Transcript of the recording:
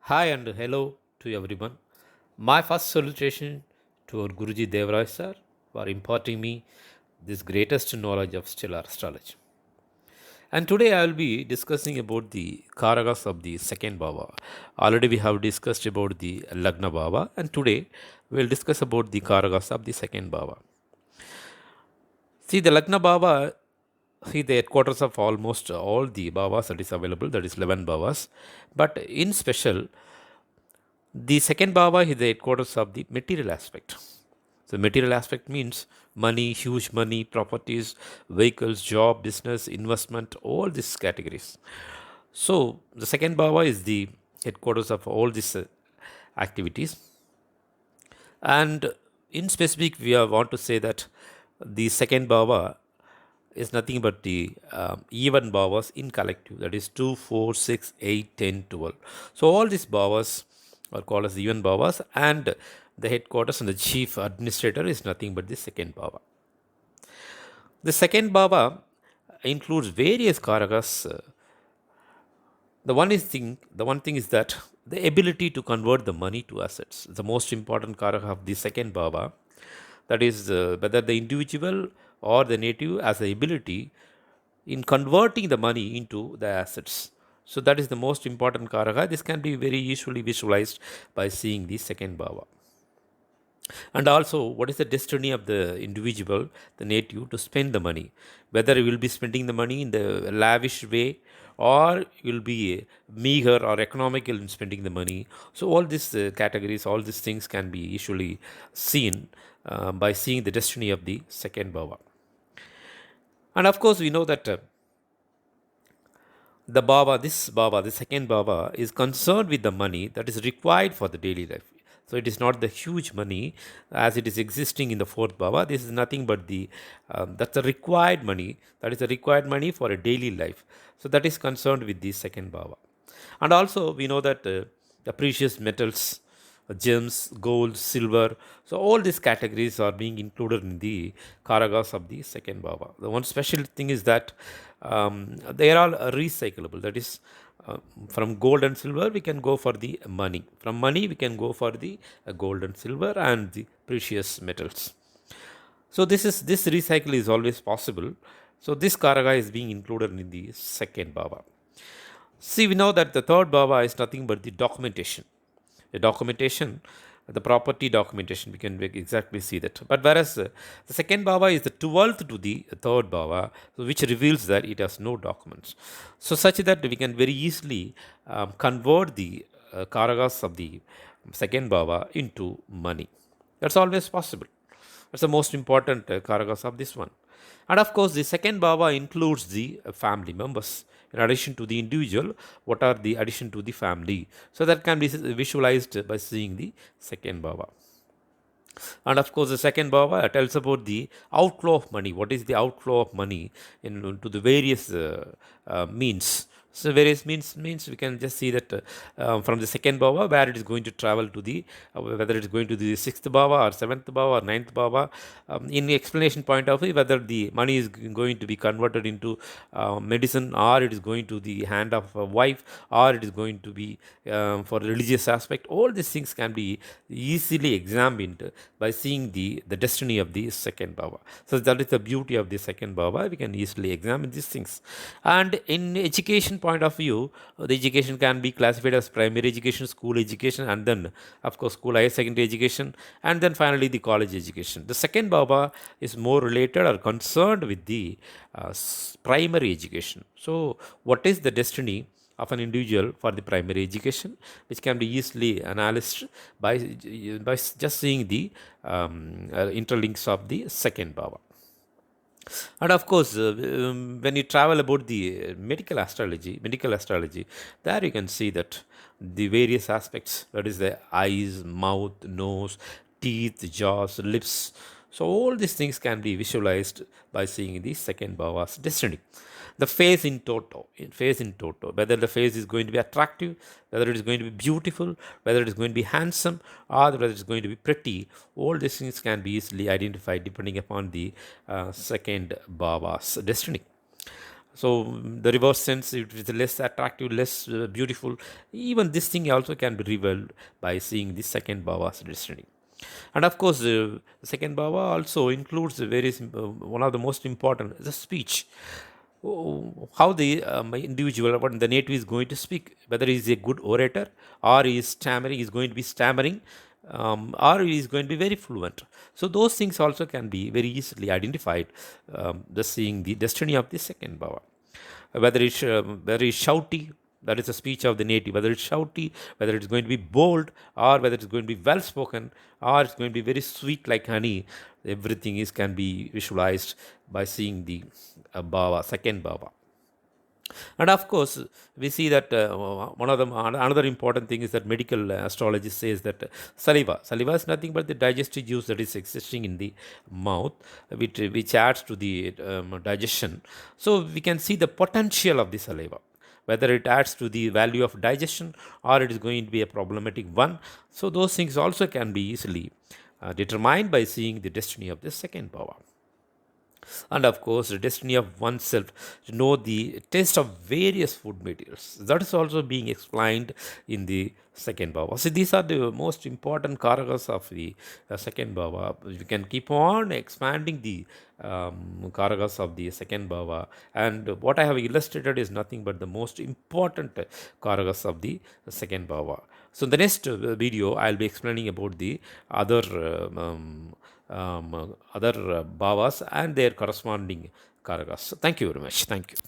Hi and hello to everyone. My first salutation to our Guruji Devraj sir for imparting me this greatest knowledge of stellar astrology. And today I will be discussing about the Karagas of the second Baba. Already we have discussed about the Lagna Baba, and today we will discuss about the Karagas of the second Baba. See, the Lagna Baba, see the headquarters of almost all the Babas that is available, that is 11 Babas. But in special, the second bhava is the headquarters of the material aspect. So, material aspect means money, huge money, properties, vehicles, job, business, investment, all these categories. So, the second bhava is the headquarters of all these activities. And in specific, want to say that the second bhava is nothing but the even bhavas in collective, that is 2, 4, 6, 8, 10, 12. So all these bhavas are called as the even bhavas, and the headquarters and the chief administrator is nothing but the second bhava. The second bhava includes various karakas. The one thing is that the ability to convert the money to assets, the most important karaka of the second bhava. That is, whether the individual or the native has the ability in converting the money into the assets. So that is the most important karaka. This can be very usually visualized by seeing the second bhava. And also, what is the destiny of the individual, the native, to spend the money? Whether you will be spending the money in the lavish way, or you will be meager or economical in spending the money. So, all these categories, all these things can be usually seen by seeing the destiny of the second bhava. And of course, we know that the second Baba, is concerned with the money that is required for the daily life. So it is not the huge money as it is existing in the fourth Baba. This is nothing but that's the required money. That is the required money for a daily life. So that is concerned with the second Baba. And also we know that the precious metals, gems, gold, silver. So all these categories are being included in the karagas of the second bhava. The one special thing is that they are all recyclable. That is, from gold and silver we can go for the money. From money we can go for the gold and silver and the precious metals. So this recycle is always possible. So this karaga is being included in the second bhava. See, we know that the third bhava is nothing but the documentation. The documentation, the property documentation, we can exactly see that. But whereas the second bhava is the 12th to the third bhava, so which reveals that it has no documents. So such that we can very easily convert the karagas of the second bhava into money. That's always possible. That's the most important karagas of this one. And of course, the second bhava includes the family members. In addition to the individual, what are the addition to the family? So that can be visualized by seeing the second bhava. And of course, the second bhava tells about the outflow of money. What is the outflow of money into the various means? So various means we can just see that from the second bhava where it is going to travel to the whether it is going to the sixth bhava or seventh bhava or ninth bhava. In the explanation point of view, whether the money is going to be converted into medicine, or it is going to the hand of a wife, or it is going to be for religious aspect. All these things can be easily examined by seeing the destiny of the second bhava. So that is the beauty of the second bhava. We can easily examine these things. And in education point of view, the education can be classified as primary education, school education, and then of course school higher secondary education, and then finally the college education. The second bhava is more related or concerned with the primary education. So what is the destiny of an individual for the primary education, which can be easily analyzed by just seeing the interlinks of the second bhava. And of course, when you travel about the medical astrology, there you can see that the various aspects, that is the eyes, mouth, nose, teeth, jaws, lips. So all these things can be visualized by seeing the second bhava's destiny. The face in toto, whether the face is going to be attractive, whether it is going to be beautiful, whether it is going to be handsome, or whether it is going to be pretty. All these things can be easily identified depending upon the second bhava's destiny. So the reverse sense, it is less attractive, less beautiful. Even this thing also can be revealed by seeing the second bhava's destiny. And of course, the second bhava also includes one of the most important, the speech. How the individual, what the native is going to speak, whether he is a good orator or he is stammering, is going to be stammering, or he is going to be very fluent. So those things also can be very easily identified, the seeing the destiny of the second bhava. Whether it's shouty, that is the speech of the native, whether it's shouty, whether it's going to be bold, or whether it's going to be well spoken, or it's going to be very sweet like honey. Everything is can be visualized by seeing the bhava, second bhava. And of course, we see that one of the another important thing is that medical astrology says that saliva is nothing but the digestive juice that is existing in the mouth, which adds to the digestion. So we can see the potential of the saliva, whether it adds to the value of digestion or it is going to be a problematic one. So those things also can be easily determined by seeing the destiny of the second bhava. And of course, the destiny of oneself, to know the taste of various food materials, that is also being explained in the second bhava. So these are the most important karakas of the second bhava. We can keep on expanding the karakas of the second bhava, and what I have illustrated is nothing but the most important karakas of the second bhava. So in the next video, I'll be explaining about the other other bhavas and their corresponding karakas. Thank you very much. Thank you.